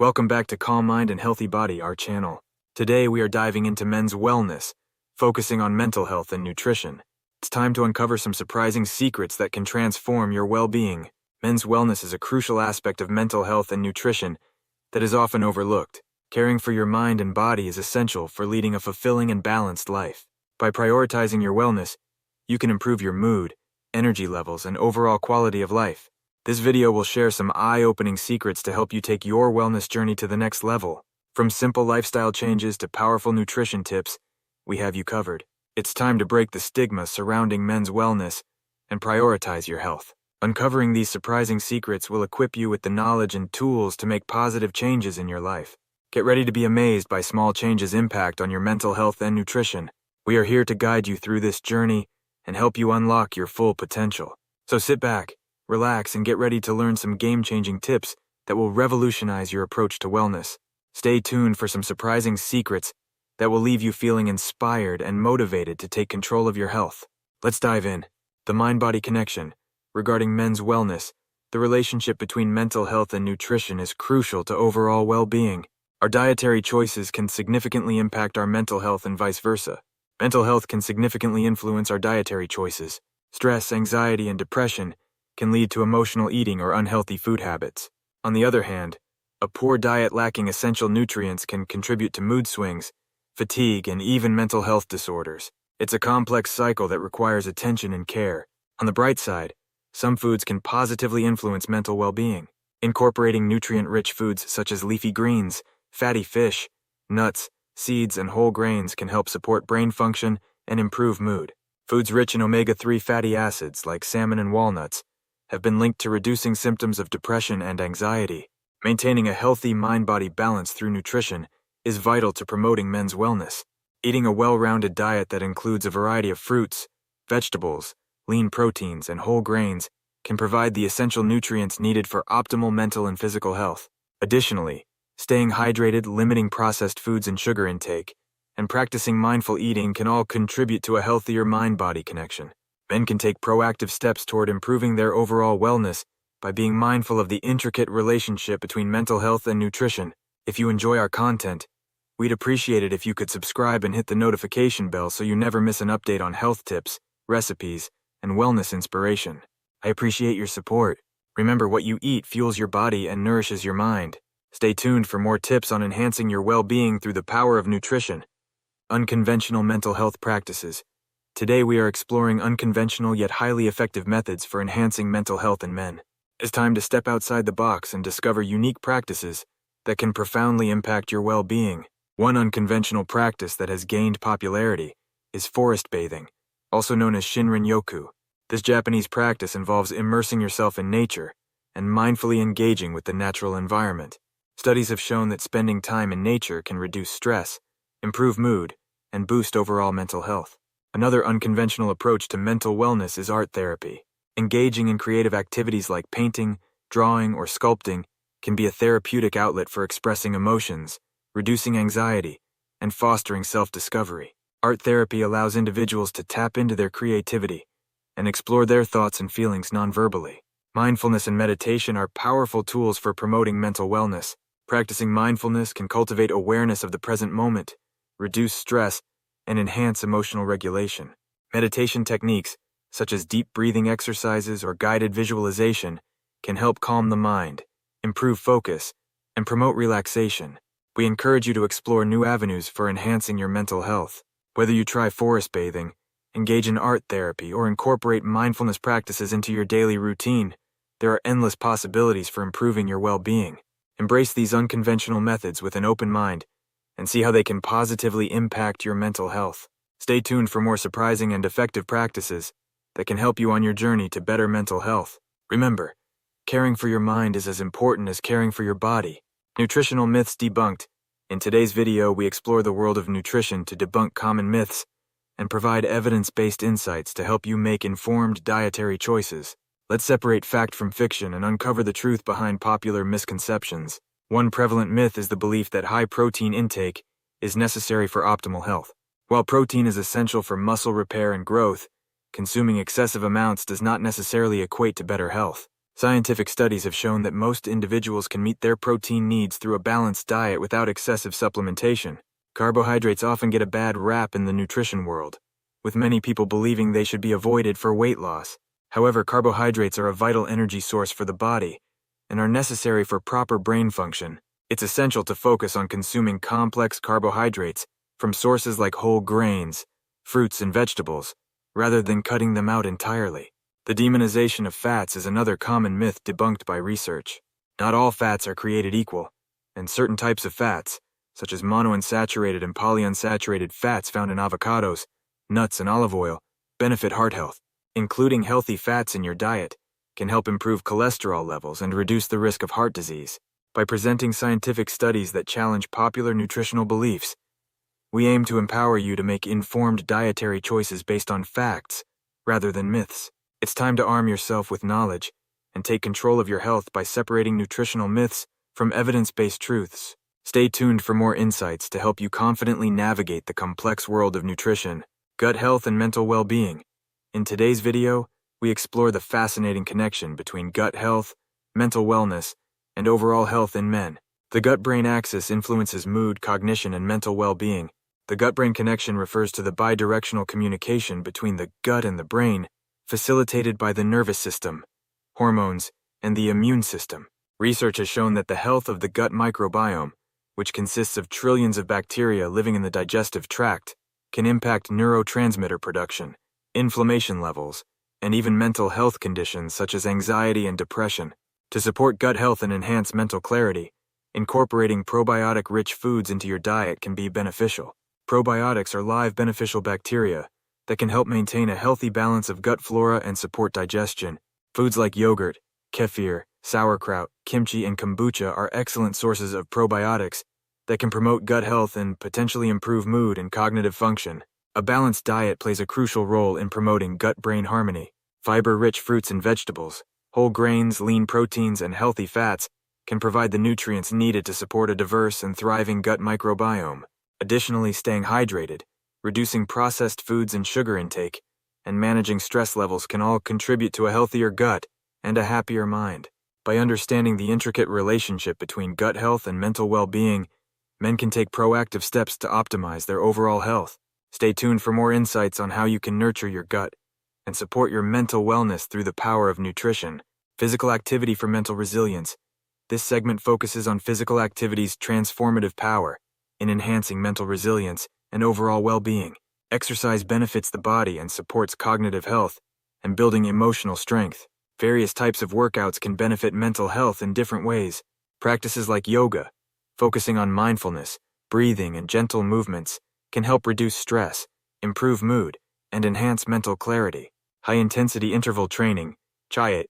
Welcome back to Calm Mind and Healthy Body, our channel. Today we are diving into men's wellness, focusing on mental health and nutrition. It's time to uncover some surprising secrets that can transform your well-being. Men's wellness is a crucial aspect of mental health and nutrition that is often overlooked. Caring for your mind and body is essential for leading a fulfilling and balanced life. By prioritizing your wellness, you can improve your mood, energy levels, and overall quality of life. This video will share some eye-opening secrets to help you take your wellness journey to the next level. From simple lifestyle changes to powerful nutrition tips, we have you covered. It's time to break the stigma surrounding men's wellness and prioritize your health. Uncovering these surprising secrets will equip you with the knowledge and tools to make positive changes in your life. Get ready to be amazed by small changes' impact on your mental health and nutrition. We are here to guide you through this journey and help you unlock your full potential. So sit back, relax, and get ready to learn some game-changing tips that will revolutionize your approach to wellness. Stay tuned for some surprising secrets that will leave you feeling inspired and motivated to take control of your health. Let's dive in. The mind-body connection. Regarding men's wellness, the relationship between mental health and nutrition is crucial to overall well-being. Our dietary choices can significantly impact our mental health and vice versa. Mental health can significantly influence our dietary choices. Stress, anxiety, and depression can lead to emotional eating or unhealthy food habits. On the other hand, a poor diet lacking essential nutrients can contribute to mood swings, fatigue, and even mental health disorders. It's a complex cycle that requires attention and care. On the bright side, some foods can positively influence mental well-being. Incorporating nutrient-rich foods such as leafy greens, fatty fish, nuts, seeds, and whole grains can help support brain function and improve mood. Foods rich in omega-3 fatty acids like salmon and walnuts have been linked to reducing symptoms of depression and anxiety. Maintaining a healthy mind-body balance through nutrition is vital to promoting men's wellness. Eating a well-rounded diet that includes a variety of fruits, vegetables, lean proteins, and whole grains can provide the essential nutrients needed for optimal mental and physical health. Additionally, staying hydrated, limiting processed foods and sugar intake, and practicing mindful eating can all contribute to a healthier mind-body connection. Men can take proactive steps toward improving their overall wellness by being mindful of the intricate relationship between mental health and nutrition. If you enjoy our content, we'd appreciate it if you could subscribe and hit the notification bell so you never miss an update on health tips, recipes, and wellness inspiration. I appreciate your support. Remember, what you eat fuels your body and nourishes your mind. Stay tuned for more tips on enhancing your well-being through the power of nutrition. Unconventional mental health practices. Today we are exploring unconventional yet highly effective methods for enhancing mental health in men. It's time to step outside the box and discover unique practices that can profoundly impact your well-being. One unconventional practice that has gained popularity is forest bathing, also known as Shinrin-yoku. This Japanese practice involves immersing yourself in nature and mindfully engaging with the natural environment. Studies have shown that spending time in nature can reduce stress, improve mood, and boost overall mental health. Another unconventional approach to mental wellness is art therapy. Engaging in creative activities like painting, drawing, or sculpting can be a therapeutic outlet for expressing emotions, reducing anxiety, and fostering self-discovery. Art therapy allows individuals to tap into their creativity and explore their thoughts and feelings non-verbally. Mindfulness and meditation are powerful tools for promoting mental wellness. Practicing mindfulness can cultivate awareness of the present moment, reduce stress, and enhance emotional regulation. Meditation techniques, such as deep breathing exercises or guided visualization, can help calm the mind, improve focus, and promote relaxation. We encourage you to explore new avenues for enhancing your mental health. Whether you try forest bathing, engage in art therapy, or incorporate mindfulness practices into your daily routine, there are endless possibilities for improving your well-being. Embrace these unconventional methods with an open mind and see how they can positively impact your mental health. Stay tuned for more surprising and effective practices that can help you on your journey to better mental health. Remember, caring for your mind is as important as caring for your body. Nutritional myths debunked. In today's video, we explore the world of nutrition to debunk common myths and provide evidence-based insights to help you make informed dietary choices. Let's separate fact from fiction and uncover the truth behind popular misconceptions. One prevalent myth is the belief that high protein intake is necessary for optimal health. While protein is essential for muscle repair and growth, consuming excessive amounts does not necessarily equate to better health. Scientific studies have shown that most individuals can meet their protein needs through a balanced diet without excessive supplementation. Carbohydrates often get a bad rap in the nutrition world, with many people believing they should be avoided for weight loss. However, carbohydrates are a vital energy source for the body and are necessary for proper brain function. It's essential to focus on consuming complex carbohydrates from sources like whole grains, fruits, and vegetables, rather than cutting them out entirely. The demonization of fats is another common myth debunked by research. Not all fats are created equal, and certain types of fats, such as monounsaturated and polyunsaturated fats found in avocados, nuts, and olive oil, benefit heart health. Including healthy fats in your diet can help improve cholesterol levels and reduce the risk of heart disease. By presenting scientific studies that challenge popular nutritional beliefs, we aim to empower you to make informed dietary choices based on facts rather than myths. It's time to arm yourself with knowledge and take control of your health by separating nutritional myths from evidence-based truths. Stay tuned for more insights to help you confidently navigate the complex world of nutrition, gut health, and mental well-being. In today's video, we explore the fascinating connection between gut health, mental wellness, and overall health in men. The gut-brain axis influences mood, cognition, and mental well-being. The gut-brain connection refers to the bidirectional communication between the gut and the brain, facilitated by the nervous system, hormones, and the immune system. Research has shown that the health of the gut microbiome, which consists of trillions of bacteria living in the digestive tract, can impact neurotransmitter production, inflammation levels, and even mental health conditions such as anxiety and depression. To support gut health and enhance mental clarity, incorporating probiotic-rich foods into your diet can be beneficial. Probiotics are live beneficial bacteria that can help maintain a healthy balance of gut flora and support digestion. Foods like yogurt, kefir, sauerkraut, kimchi, and kombucha are excellent sources of probiotics that can promote gut health and potentially improve mood and cognitive function. A balanced diet plays a crucial role in promoting gut-brain harmony. Fiber-rich fruits and vegetables, whole grains, lean proteins, and healthy fats can provide the nutrients needed to support a diverse and thriving gut microbiome. Additionally, staying hydrated, reducing processed foods and sugar intake, and managing stress levels can all contribute to a healthier gut and a happier mind. By understanding the intricate relationship between gut health and mental well-being, men can take proactive steps to optimize their overall health. Stay tuned for more insights on how you can nurture your gut and support your mental wellness through the power of nutrition. Physical activity for mental resilience. This segment focuses on physical activity's transformative power in enhancing mental resilience and overall well-being. Exercise benefits the body and supports cognitive health and building emotional strength. Various types of workouts can benefit mental health in different ways. Practices like yoga, focusing on mindfulness, breathing, and gentle movements, can help reduce stress, improve mood, and enhance mental clarity. High-intensity interval training, HIIT,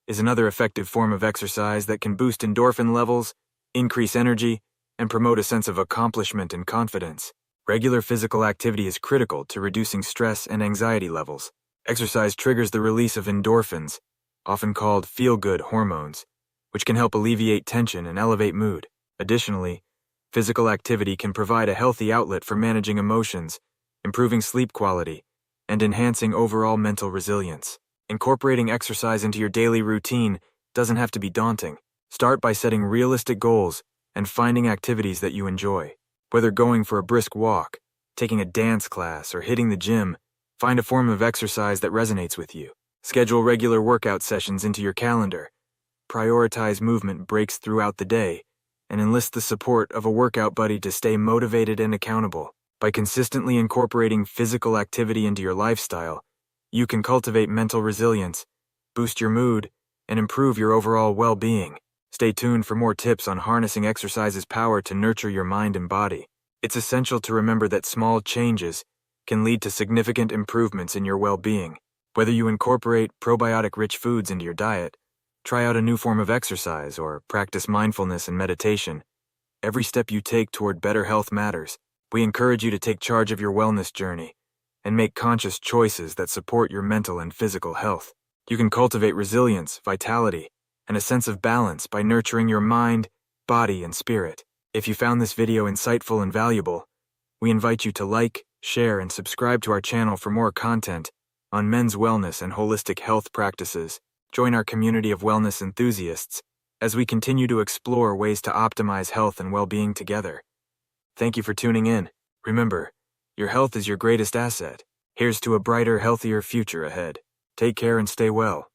is another effective form of exercise that can boost endorphin levels, increase energy, and promote a sense of accomplishment and confidence. Regular physical activity is critical to reducing stress and anxiety levels. Exercise triggers the release of endorphins, often called feel-good hormones, which can help alleviate tension and elevate mood. Additionally, physical activity can provide a healthy outlet for managing emotions, improving sleep quality, and enhancing overall mental resilience. Incorporating exercise into your daily routine doesn't have to be daunting. Start by setting realistic goals and finding activities that you enjoy. Whether going for a brisk walk, taking a dance class, or hitting the gym, find a form of exercise that resonates with you. Schedule regular workout sessions into your calendar. Prioritize movement breaks throughout the day, and enlist the support of a workout buddy to stay motivated and accountable. By consistently incorporating physical activity into your lifestyle, you can cultivate mental resilience, boost your mood, and improve your overall well-being. Stay tuned for more tips on harnessing exercise's power to nurture your mind and body. It's essential to remember that small changes can lead to significant improvements in your well-being. Whether you incorporate probiotic-rich foods into your diet, try out a new form of exercise, or practice mindfulness and meditation, every step you take toward better health matters. We encourage you to take charge of your wellness journey and make conscious choices that support your mental and physical health. You can cultivate resilience, vitality, and a sense of balance by nurturing your mind, body, and spirit. If you found this video insightful and valuable, we invite you to like, share, and subscribe to our channel for more content on men's wellness and holistic health practices. Join our community of wellness enthusiasts as we continue to explore ways to optimize health and well-being together. Thank you for tuning in. Remember, your health is your greatest asset. Here's to a brighter, healthier future ahead. Take care and stay well.